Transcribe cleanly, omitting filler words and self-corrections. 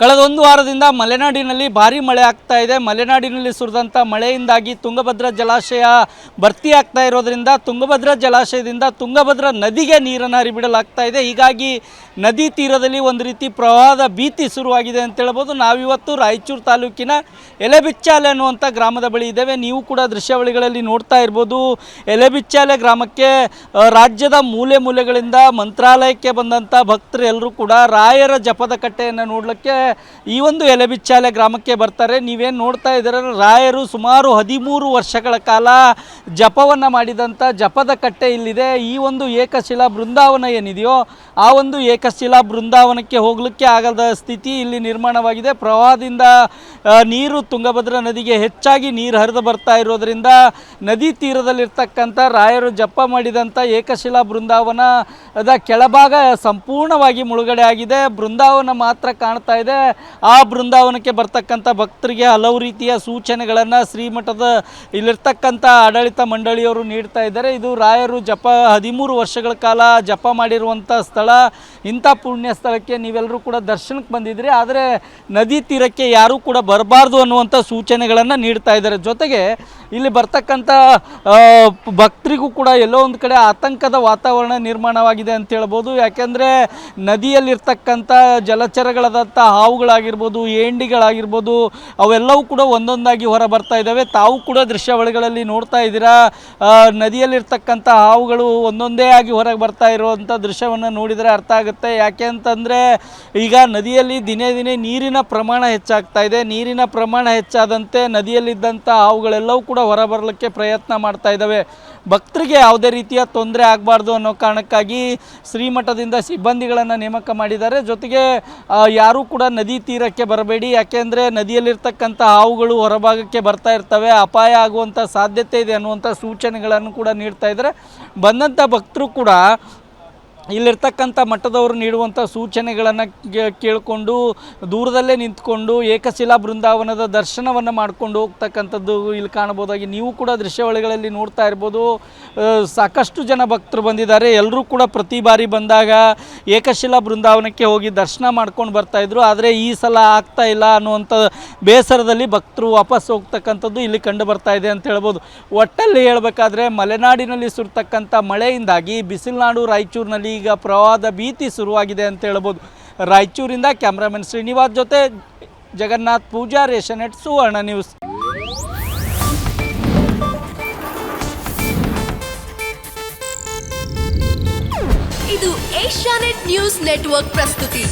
ಕಳೆದ ಒಂದು ವಾರದಿಂದ ಮಲೆನಾಡಿನಲ್ಲಿ ಭಾರೀ ಮಳೆ ಆಗ್ತಾ ಇದೆ. ಮಲೆನಾಡಿನಲ್ಲಿ ಸುರಿದಂಥ ಮಳೆಯಿಂದಾಗಿ ತುಂಗಭದ್ರಾ ಜಲಾಶಯ ಭರ್ತಿ ಆಗ್ತಾ ಇರೋದ್ರಿಂದ ತುಂಗಭದ್ರಾ ಜಲಾಶಯದಿಂದ ತುಂಗಭದ್ರಾ ನದಿಗೆ ನೀರನ್ನು ಹರಿಬಿಡಲಾಗ್ತಾ ಇದೆ. ಹೀಗಾಗಿ ನದಿ ತೀರದಲ್ಲಿ ಒಂದು ರೀತಿ ಪ್ರವಾಹದ ಭೀತಿ ಶುರುವಾಗಿದೆ ಅಂತ ಹೇಳ್ಬೋದು. ನಾವಿವತ್ತು ರಾಯಚೂರು ತಾಲೂಕಿನ ಎಲೆಬಿಚ್ಚಾಲೆ ಅನ್ನುವಂಥ ಗ್ರಾಮದ ಬಳಿ ಇದ್ದೇವೆ. ನೀವು ಕೂಡ ದೃಶ್ಯಾವಳಿಗಳಲ್ಲಿ ನೋಡ್ತಾ ಇರ್ಬೋದು. ಎಲೆಬಿಚ್ಚಾಲೆ ಗ್ರಾಮಕ್ಕೆ ರಾಜ್ಯದ ಮೂಲೆ ಮೂಲೆಗಳಿಂದ ಮಂತ್ರಾಲಯಕ್ಕೆ ಬಂದಂಥ ಭಕ್ತರು ಎಲ್ಲರೂ ಕೂಡ ರಾಯರ ಜಪದ ಕಟ್ಟೆಯನ್ನು ನೋಡಲಿಕ್ಕೆ ಈ ಒಂದು ಎಲೆಬಿಚ್ಚಾಲೆ ಗ್ರಾಮಕ್ಕೆ ಬರ್ತಾರೆ. ನೀವೇನು ನೋಡ್ತಾ ಇದ್ದೀರ, ರಾಯರು ಸುಮಾರು 13 ವರ್ಷಗಳ ಕಾಲ ಜಪವನ್ನು ಮಾಡಿದಂಥ ಜಪದ ಕಟ್ಟೆ ಇಲ್ಲಿದೆ. ಈ ಒಂದು ಏಕಶಿಲಾ ಬೃಂದಾವನ ಏನಿದೆಯೋ ಆ ಒಂದು ಏಕಶಿಲಾ ಬೃಂದಾವನಕ್ಕೆ ಹೋಗಲಿಕ್ಕೆ ಆಗದ ಸ್ಥಿತಿ ಇಲ್ಲಿ ನಿರ್ಮಾಣವಾಗಿದೆ. ಪ್ರವಾಹದಿಂದ ನೀರು ತುಂಗಭದ್ರಾ ನದಿಗೆ ಹೆಚ್ಚಾಗಿ ನೀರು ಹರಿದು ಬರ್ತಾ ಇರೋದರಿಂದ ನದಿ ತೀರದಲ್ಲಿರ್ತಕ್ಕಂಥ ರಾಯರು ಜಪ ಮಾಡಿದಂಥ ಏಕಶಿಲಾ ಬೃಂದಾವನದ ಕೆಳಭಾಗ ಸಂಪೂರ್ಣವಾಗಿ ಮುಳುಗಡೆ ಆಗಿದೆ. ಬೃಂದಾವನ ಮಾತ್ರ ಕಾಣ್ತಾ ಇದೆ. ಆ ಬೃಂದಾವನಕ್ಕೆ ಬರ್ತಕ್ಕಂಥ ಭಕ್ತರಿಗೆ ಹಲವು ರೀತಿಯ ಸೂಚನೆಗಳನ್ನು ಶ್ರೀಮಠದ ಇಲ್ಲಿರ್ತಕ್ಕಂಥ ಆಡಳಿತ ಮಂಡಳಿಯವರು ನೀಡ್ತಾ ಇದ್ದಾರೆ. ಇದು ರಾಯರು ಜಪ 13 ವರ್ಷಗಳ ಕಾಲ ಜಪ ಮಾಡಿರುವಂಥ ಸ್ಥಳ. ಇಂಥ ಪುಣ್ಯ ಸ್ಥಳಕ್ಕೆ ನೀವೆಲ್ಲರೂ ಕೂಡ ದರ್ಶನಕ್ಕೆ ಬಂದಿದ್ರಿ, ಆದರೆ ನದಿ ತೀರಕ್ಕೆ ಯಾರೂ ಕೂಡ ಬರಬಾರ್ದು ಅನ್ನುವಂಥ ಸೂಚನೆಗಳನ್ನು ನೀಡ್ತಾ ಇದ್ದಾರೆ. ಜೊತೆಗೆ ಇಲ್ಲಿ ಬರ್ತಕ್ಕಂಥ ಭಕ್ತರಿಗೂ ಕೂಡ ಎಲ್ಲೋ ಒಂದು ಕಡೆ ಆತಂಕದ ವಾತಾವರಣ ನಿರ್ಮಾಣವಾಗಿದೆ ಅಂತ ಹೇಳ್ಬೋದು. ಯಾಕೆಂದರೆ ನದಿಯಲ್ಲಿರ್ತಕ್ಕಂಥ ಜಲಚರಗಳಾದಂಥ ಹಾವುಗಳಾಗಿರ್ಬೋದು, ಏಂಡಿಗಳಾಗಿರ್ಬೋದು, ಅವೆಲ್ಲವೂ ಕೂಡ ಒಂದೊಂದಾಗಿ ಹೊರ ಬರ್ತಾ ಇದ್ದಾವೆ. ತಾವು ಕೂಡ ದೃಶ್ಯಾವಳಿಗಳಲ್ಲಿ ನೋಡ್ತಾ ಇದ್ದೀರಾ. ನದಿಯಲ್ಲಿರ್ತಕ್ಕಂಥ ಹಾವುಗಳು ಒಂದೊಂದೇ ಆಗಿ ಹೊರಗೆ ಬರ್ತಾ ಇರುವಂಥ ದೃಶ್ಯವನ್ನು ನೋಡಿದರೆ ಅರ್ಥ ಆಗುತ್ತೆ. ಯಾಕೆ ಅಂತಂದರೆ ಈಗ ನದಿಯಲ್ಲಿ ದಿನೇ ದಿನೇ ನೀರಿನ ಪ್ರಮಾಣ ಹೆಚ್ಚಾಗ್ತಾ ಇದೆ. ನೀರಿನ ಪ್ರಮಾಣ ಹೆಚ್ಚಾದಂತೆ ನದಿಯಲ್ಲಿದ್ದಂಥ ಹಾವುಗಳೆಲ್ಲವೂ ಕೂಡ ಹೊರಬರಲಿಕ್ಕೆ ಪ್ರಯತ್ನ ಮಾಡ್ತಾ ಇದ್ದಾವೆ. ಭಕ್ತರಿಗೆ ಯಾವುದೇ ರೀತಿಯ ತೊಂದರೆ ಆಗಬಾರ್ದು ಅನ್ನೋ ಕಾರಣಕ್ಕಾಗಿ ಶ್ರೀಮಠದಿಂದ ಸಿಬ್ಬಂದಿಗಳನ್ನು ನೇಮಕ ಮಾಡಿದ್ದಾರೆ. ಜೊತೆಗೆ ಯಾರೂ ಕೂಡ ನದಿ ತೀರಕ್ಕೆ ಬರಬೇಡಿ, ಯಾಕೆಂದರೆ ನದಿಯಲ್ಲಿರ್ತಕ್ಕಂಥ ಹಾವುಗಳು ಹೊರಭಾಗಕ್ಕೆ ಬರ್ತಾ ಇರ್ತವೆ, ಅಪಾಯ ಆಗುವಂಥ ಸಾಧ್ಯತೆ ಇದೆ ಅನ್ನುವಂಥ ಸೂಚನೆಗಳನ್ನು ಕೂಡ ನೀಡ್ತಾ ಇದ್ದಾರೆ. ಬಂದಂಥ ಭಕ್ತರು ಕೂಡ ಇಲ್ಲಿರ್ತಕ್ಕಂಥ ಮಠದವರು ನೀಡುವಂಥ ಸೂಚನೆಗಳನ್ನು ಕೇಳಿಕೊಂಡು ದೂರದಲ್ಲೇ ನಿಂತ್ಕೊಂಡು ಏಕಶಿಲಾ ಬೃಂದಾವನದ ದರ್ಶನವನ್ನು ಮಾಡಿಕೊಂಡು ಹೋಗ್ತಕ್ಕಂಥದ್ದು ಇಲ್ಲಿ ಕಾಣಬಹುದಾಗಿ ನೀವು ಕೂಡ ದೃಶ್ಯಾವಳಿಗಳಲ್ಲಿ ನೋಡ್ತಾ ಇರ್ಬೋದು. ಸಾಕಷ್ಟು ಜನ ಭಕ್ತರು ಬಂದಿದ್ದಾರೆ. ಎಲ್ಲರೂ ಕೂಡ ಪ್ರತಿ ಬಾರಿ ಬಂದಾಗ ಏಕಶಿಲಾ ಬೃಂದಾವನಕ್ಕೆ ಹೋಗಿ ದರ್ಶನ ಮಾಡ್ಕೊಂಡು ಬರ್ತಾಯಿದ್ರು. ಆದರೆ ಈ ಸಲ ಆಗ್ತಾ ಇಲ್ಲ ಅನ್ನುವಂಥ ಬೇಸರದಲ್ಲಿ ಭಕ್ತರು ವಾಪಸ್ ಹೋಗ್ತಕ್ಕಂಥದ್ದು ಇಲ್ಲಿ ಕಂಡು ಬರ್ತಾ ಇದೆ ಅಂತ ಹೇಳ್ಬೋದು. ಒಟ್ಟಲ್ಲಿ ಹೇಳಬೇಕಾದ್ರೆ ಮಲೆನಾಡಿನಲ್ಲಿ ಸುರ್ತಕ್ಕಂಥ ಮಳೆಯಿಂದಾಗಿ ಬಿಸಿಲನಾಡು ರಾಯಚೂರಿನಲ್ಲಿ ಈಗ ಪ್ರವಾಹದ ಭೀತಿ ಶುರುವಾಗಿದೆ ಅಂತ ಹೇಳ್ಬೋದು. ರಾಯಚೂರಿಂದ ಕ್ಯಾಮ್ರಾಮನ್ ಶ್ರೀನಿವಾಸ್ ಜೊತೆ ಜಗನ್ನಾಥ್ ಪೂಜಾರ್, ಏಷ್ಯಾನೆಟ್ ಸುವರ್ಣ ನ್ಯೂಸ್. ಇದು ಏಷ್ಯಾನೆಟ್ ನ್ಯೂಸ್ ನೆಟ್ವರ್ಕ್ ಪ್ರಸ್ತುತಿ.